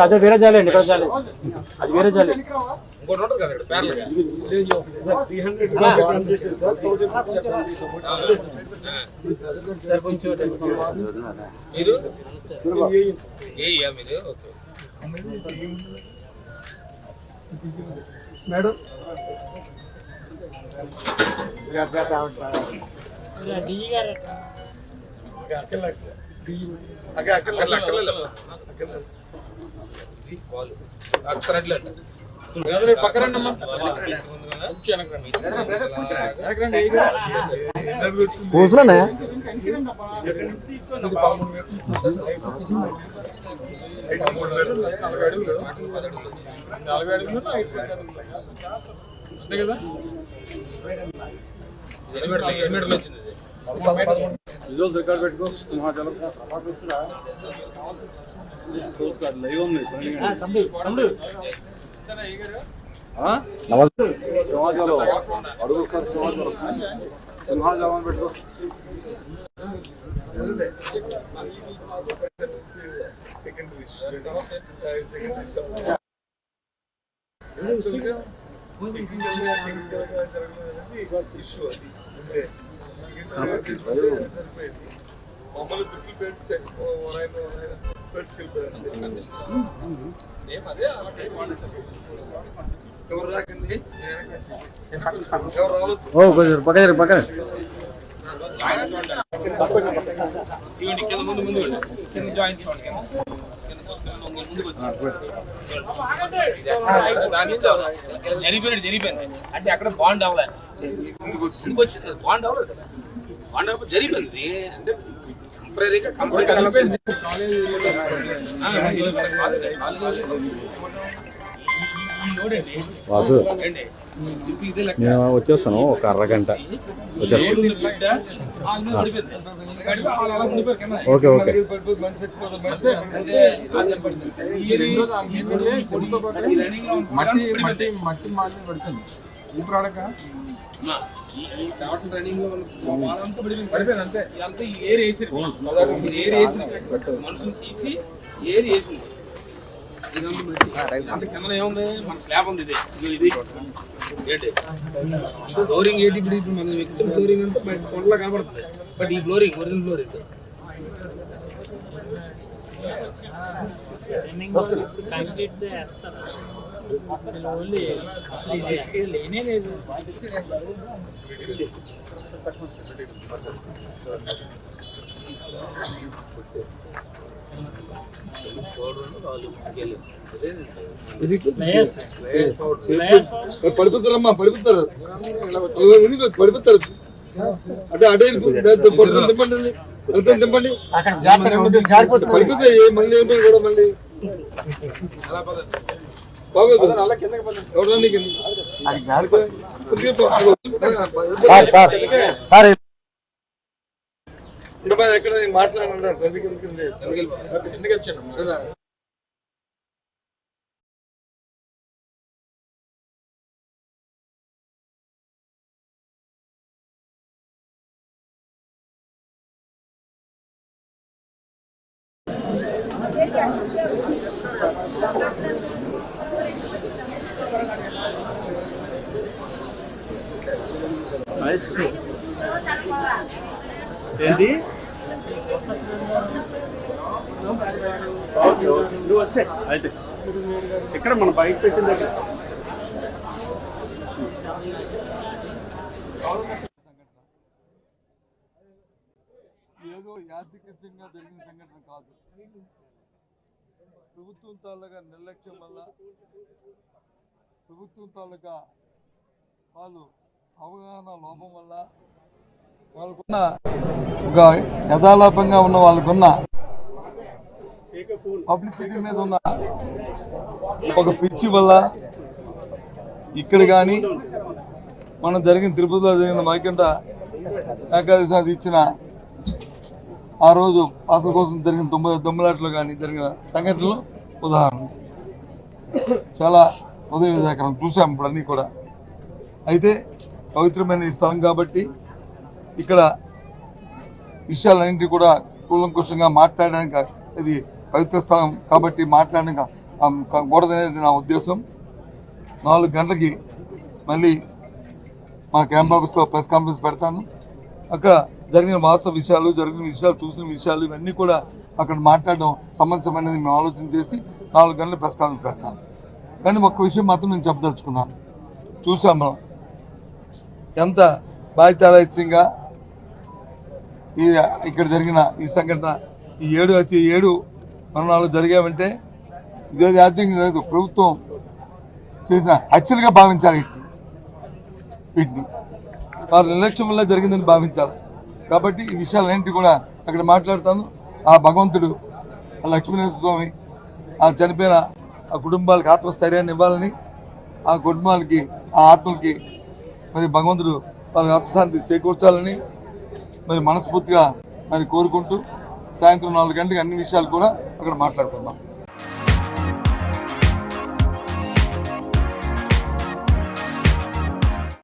అదే వేరే జాలి అండి, ఇక్కడ జాలి అది వేరే జాలి. మేడం పక్కరండి కూర్చున్నా అంతే కదా. రికార్డ్ పెట్టుకో. సింహాచలం పెట్టుకో. ఇష్యూ అది సరిపోయింది. మమ్మల్ని గుట్లు పెట్టి ఎవరు రాకండి, ఎవరు రావద్దు. పక్కన జరిగిపోయింది అంటే అక్కడ బాండ్ అవ్వలేదు, బాండ్ అవ్వలేదు కదా, బాండ్ అవ్వ జరిగిపోయింది అంటే వాసు నేను వచ్చేస్తాను, ఒక అరగంట వచ్చేస్తాను. ఓకే ఓకే మట్టి మాది పడుతుంది ఈ ప్రోడక్ట్ పడిపోయింది అంతే. ఏర్ వేసి మనుషులు తీసి ఏర్ వేసింది. అంత కింద ఏముంది, మన స్లాబ్ ఉంది. ఇది ఇది ఏంటి ఫ్లోరింగ్ ఏంటి, ఇప్పుడు మన వ్యక్తుల ఫ్లోరింగ్ అంతా కొండలా కనబడుతుంది, బట్ ఈ ఫ్లోరింగ్ ఒరిజినల్ ఫ్లోరింగ్. లేనే లేదు. పడిపోతారమ్మా, పడిపోతారు పడిపోతారు. అంటే అడే తిప్పండి, తిప్పండి పడిపోతాయి. మళ్ళీ ఏమి కూడా మళ్ళీ బాగోదు. ఎక్కడ మాట్లాడారు ఎందుకు వచ్చాను. ఏంటి నువ్వు వచ్చే అయితే ఇక్కడ మన బైక్ పెట్టిన దగ్గర ఏదో యాదృచ్ఛికంగా జరిగిన సంఘటన కాదు. ప్రభుత్వం తాలూకా నిర్లక్ష్యం వల్ల, ప్రభుత్వం తాలూకా వాళ్ళు అవగాహన లోపం వల్ల, వాళ్ళకున్న ఒక యథాలాపంగా ఉన్న వాళ్ళకున్న పబ్లిసిటీ మీద ఉన్న ఒక పిచ్చి వల్ల ఇక్కడ కానీ మనం జరిగిన తిరుపతిలో జరిగిన వైకుంఠ ఏకాదశి ఇచ్చిన ఆ రోజు అసలు కోసం జరిగిన దొమ్మలాట్లో కానీ జరిగిన సంఘటనలు ఉదాహరణ. చాలా ఉదయదాకరం చూసాం ఇప్పుడు అన్నీ కూడా. అయితే పవిత్రమైన ఈ స్థలం కాబట్టి ఇక్కడ విషయాలన్నింటినీ కూడా కూలంకుషంగా మాట్లాడడానికి ఇది పవిత్ర స్థలం కాబట్టి మాట్లాడడానికి కూడదనేది నా ఉద్దేశం. 4 గంటలకి మళ్ళీ మా క్యాంప్ ఆఫీస్లో ప్రెస్ కాన్ఫరెన్స్ పెడతాను. అక్కడ జరిగిన వాస్తవ విషయాలు, చూసిన విషయాలు ఇవన్నీ కూడా అక్కడ మాట్లాడడం సమంజసమైనది మేము ఆలోచన చేసి 4 గంటల ప్రెస్ కాన్ఫరెన్స్ పెడతాను. కానీ ఒక్క విషయం మాత్రం నేను చెప్పదలుచుకున్నాను. చూసాం మనం ఎంత బాధ్యతారహితంగా ఇక్కడ జరిగిన ఈ సంఘటన, ఈ 7 మరణాలు జరిగామంటే ఇదే రాజ్యాంగం లేదు, ప్రభుత్వం చేసిన హత్యలుగా భావించాలి. వీటిని వారి నిర్లక్ష్యం వల్ల జరిగిందని భావించాలి. కాబట్టి ఈ విషయాలన్నింటి కూడా అక్కడ మాట్లాడతాను. ఆ భగవంతుడు, ఆ లక్ష్మీనరసింహ స్వామి ఆ చనిపోయిన ఆ కుటుంబాలకు ఆత్మస్థైర్యాన్ని ఇవ్వాలని, ఆ కుటుంబాలకి, ఆ ఆత్మలకి మరి భగవంతుడు వాళ్ళకి ఆత్మశాంతి చేకూర్చాలని మరి మనస్ఫూర్తిగా మరి కోరుకుంటూ సాయంత్రం 4 గంటలకు అన్ని విషయాలు కూడా అక్కడ మాట్లాడుకుందాం.